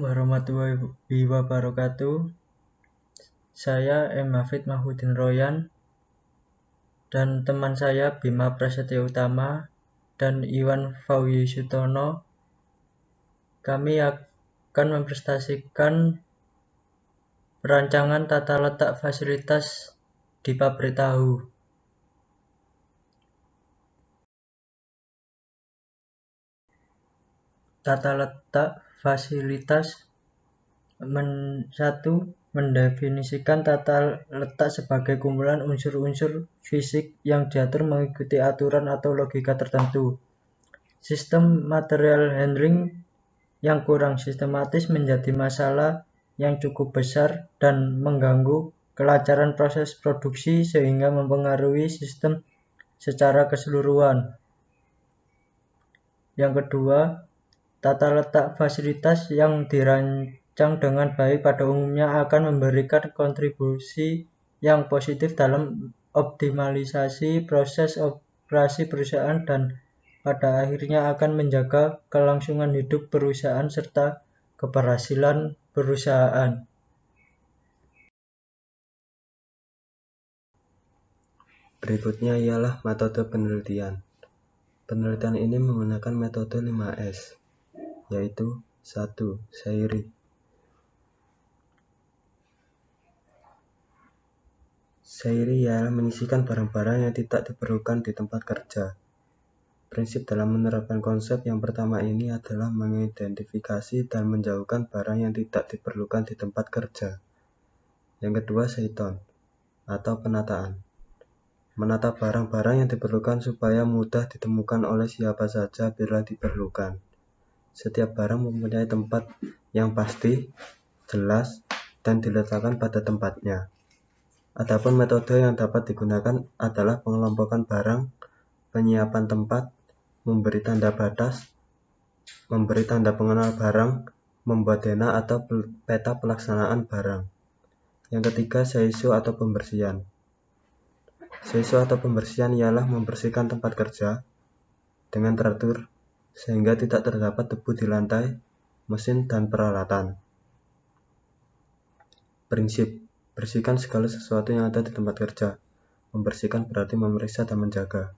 Warahmatullahi wabarakatuh. Saya M. Hafid Mahmudin Royan dan teman saya Bima Prasetya Utama dan Iwan Fauzi Sutono. Kami akan mempresentasikan perancangan tata letak fasilitas di pabrik tahu. Tata letak fasilitas 1. Mendefinisikan tata letak sebagai kumpulan unsur-unsur fisik yang diatur mengikuti aturan atau logika tertentu. Sistem material handling yang kurang sistematis menjadi masalah yang cukup besar dan mengganggu kelancaran proses produksi sehingga mempengaruhi sistem secara keseluruhan. Yang kedua, tata letak fasilitas yang dirancang dengan baik pada umumnya akan memberikan kontribusi yang positif dalam optimalisasi proses operasi perusahaan dan pada akhirnya akan menjaga kelangsungan hidup perusahaan serta keberhasilan perusahaan. Berikutnya ialah metode penelitian. Penelitian ini menggunakan metode 5S, yaitu 1. Sairi. Sairi ialah menyisihkan barang-barang yang tidak diperlukan di tempat kerja. Prinsip dalam menerapkan konsep yang pertama ini adalah mengidentifikasi dan menjauhkan barang yang tidak diperlukan di tempat kerja. Yang kedua, Seiton atau penataan. Menata barang-barang yang diperlukan supaya mudah ditemukan oleh siapa saja bila diperlukan. Setiap barang mempunyai tempat yang pasti, jelas, dan diletakkan pada tempatnya. Adapun metode yang dapat digunakan adalah pengelompokan barang, penyiapan tempat, memberi tanda batas, memberi tanda pengenal barang, membuat dena atau peta pelaksanaan barang. Yang ketiga, seisu atau pembersihan. Seisu atau pembersihan ialah membersihkan tempat kerja dengan teratur sehingga tidak terdapat debu di lantai, mesin, dan peralatan. Prinsip: bersihkan segala sesuatu yang ada di tempat kerja. Membersihkan berarti memeriksa dan menjaga.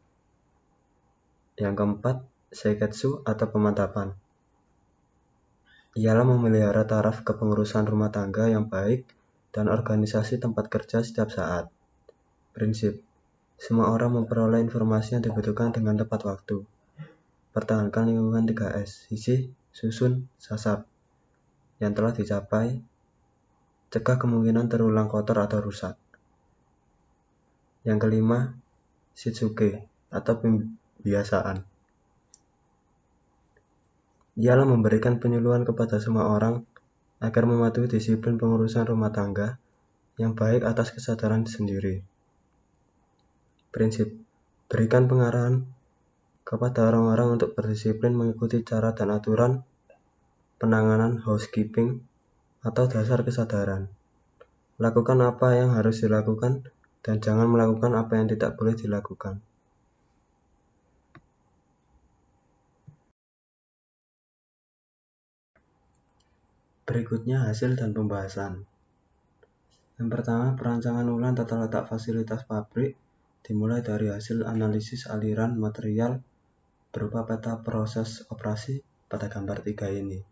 Yang keempat, seiketsu atau pemantapan. Ialah memelihara taraf kepengurusan rumah tangga yang baik dan organisasi tempat kerja setiap saat. Prinsip: semua orang memperoleh informasi yang dibutuhkan dengan tepat waktu. Pertahankan lingkungan 3S, sisih, susun, sasap, yang telah dicapai. Cegah kemungkinan terulang kotor atau rusak. Yang kelima, shitsuke atau pembiasaan. Ialah memberikan penyuluhan kepada semua orang agar mematuhi disiplin pengurusan rumah tangga yang baik atas kesadaran sendiri. Prinsip: berikan pengarahan kepada orang-orang untuk berdisiplin mengikuti cara dan aturan penanganan housekeeping atau dasar kesadaran. Lakukan apa yang harus dilakukan dan jangan melakukan apa yang tidak boleh dilakukan. Berikutnya hasil dan pembahasan. Yang pertama, perancangan ulang tata letak fasilitas pabrik dimulai dari hasil analisis aliran material berupa peta proses operasi pada gambar 3 ini.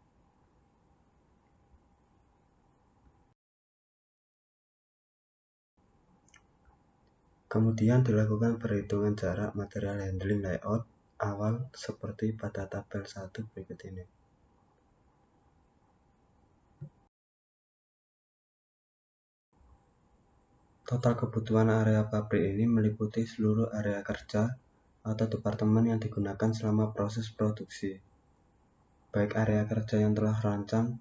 Kemudian dilakukan perhitungan jarak material handling layout awal seperti pada tabel 1 berikut ini. Total kebutuhan area pabrik ini meliputi seluruh area kerja atau departemen yang digunakan selama proses produksi, baik area kerja yang telah rancang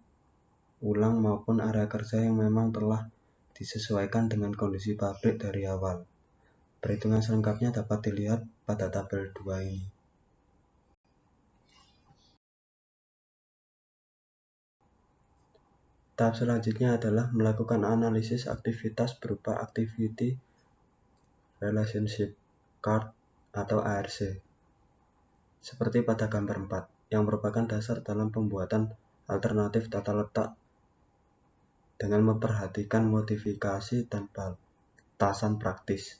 ulang maupun area kerja yang memang telah disesuaikan dengan kondisi pabrik dari awal. Perhitungan selengkapnya dapat dilihat pada tabel 2 ini. Tahap selanjutnya adalah melakukan analisis aktivitas berupa Activity Relationship Chart atau ARC, seperti pada gambar 4, yang merupakan dasar dalam pembuatan alternatif tata letak dengan memperhatikan modifikasi dan batasan praktis.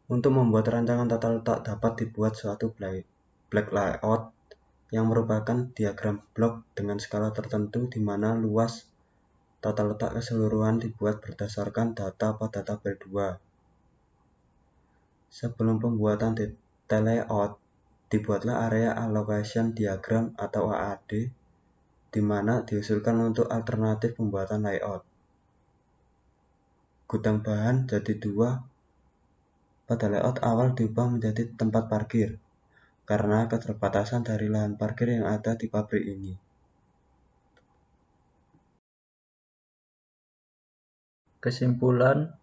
Untuk membuat rancangan tata letak dapat dibuat suatu block layout yang merupakan diagram blok dengan skala tertentu di mana luas tata letak keseluruhan dibuat berdasarkan data pada tabel 2. Sebelum pembuatan detail layout, dibuatlah area allocation diagram atau AAD di mana diusulkan untuk alternatif pembuatan layout. Gudang bahan jadi 2 pada layout awal diubah menjadi tempat parkir karena keterbatasan dari lahan parkir yang ada di pabrik ini. Kesimpulan,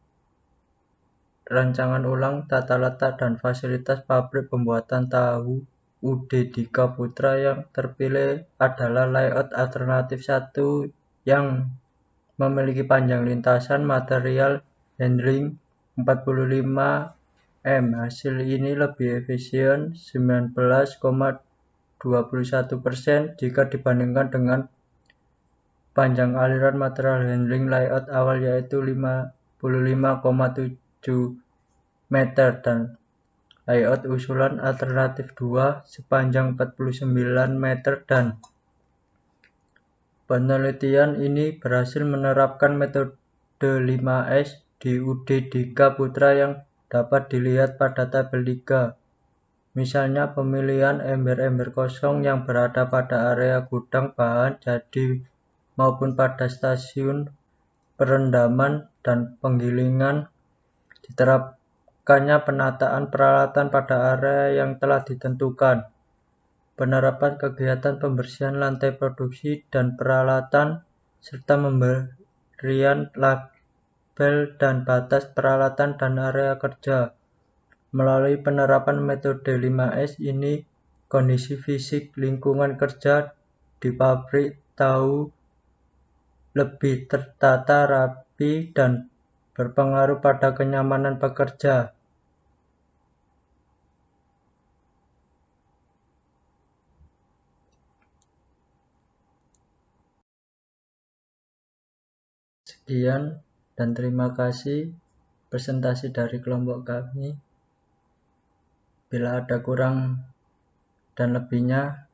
rancangan ulang tata letak dan fasilitas pabrik pembuatan tahu UD Dika Putra yang terpilih adalah layout alternatif 1 yang memiliki panjang lintasan material handling 45 m. Hasil ini lebih efisien 19,21% jika dibandingkan dengan panjang aliran material handling layout awal yaitu 55,7 meter dan layout usulan alternatif 2 sepanjang 49 meter dan penelitian ini berhasil menerapkan metode 5S di UD Dika Putra yang dapat dilihat pada tabel 3. Misalnya pemilihan ember-ember kosong yang berada pada area gudang bahan jadi maupun pada stasiun perendaman dan penggilingan, diterapkannya penataan peralatan pada area yang telah ditentukan, penerapan kegiatan pembersihan lantai produksi dan peralatan, serta pemberian label dan batas peralatan dan area kerja. Melalui penerapan metode 5S ini, kondisi fisik lingkungan kerja di pabrik tahu lebih tertata rapi dan berpengaruh pada kenyamanan pekerja. Sekian dan terima kasih presentasi dari kelompok kami. Bila ada kurang dan lebihnya,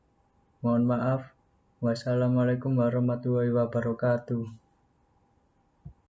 mohon maaf. Wassalamualaikum warahmatullahi wabarakatuh.